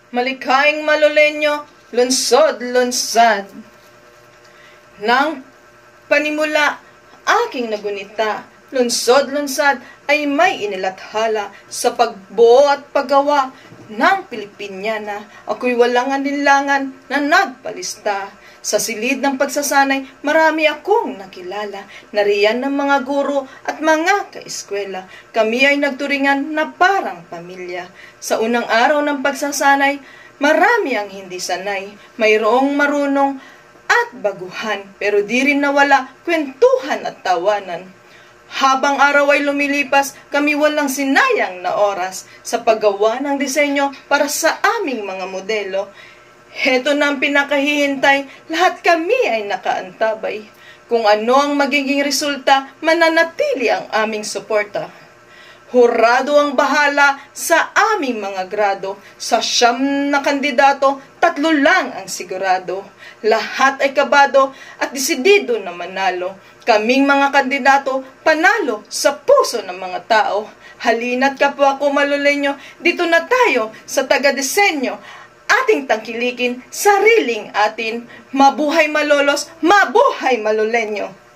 Malikhaing Malolenyo, lunsod-lunsad. Nang panimula aking nagunita, lunsod-lunsad ay may inilathala sa pagbuo at paggawa ng Pilipiniana. Ako'y walang alinlangan na nagpalista. Sa silid ng pagsasanay, marami akong nakilala. Nariyan ng mga guro at mga kaeskwela. Kami ay nagturingan na parang pamilya. Sa unang araw ng pagsasanay, marami ang hindi sanay. Mayroong marunong at baguhan, pero di rin nawala kwentuhan at tawanan. Habang araw ay lumilipas, kami walang sinayang na oras sa paggawa ng disenyo para sa aming mga modelo. Heto na ang pinakahihintay, lahat kami ay nakaantabay. Kung ano ang magiging resulta, mananatili ang aming suporta. Hurado ang bahala sa aming mga grado. Sa 9 na kandidato, 3 lang ang sigurado. Lahat ay kabado at desidido na manalo. Kaming mga kandidato, panalo sa puso ng mga tao. Halina't kapwa ko Malolenyo, dito na tayo sa taga-disenyo. Ating tangkilikin, sariling atin. Mabuhay Malolos, mabuhay Malolenyo!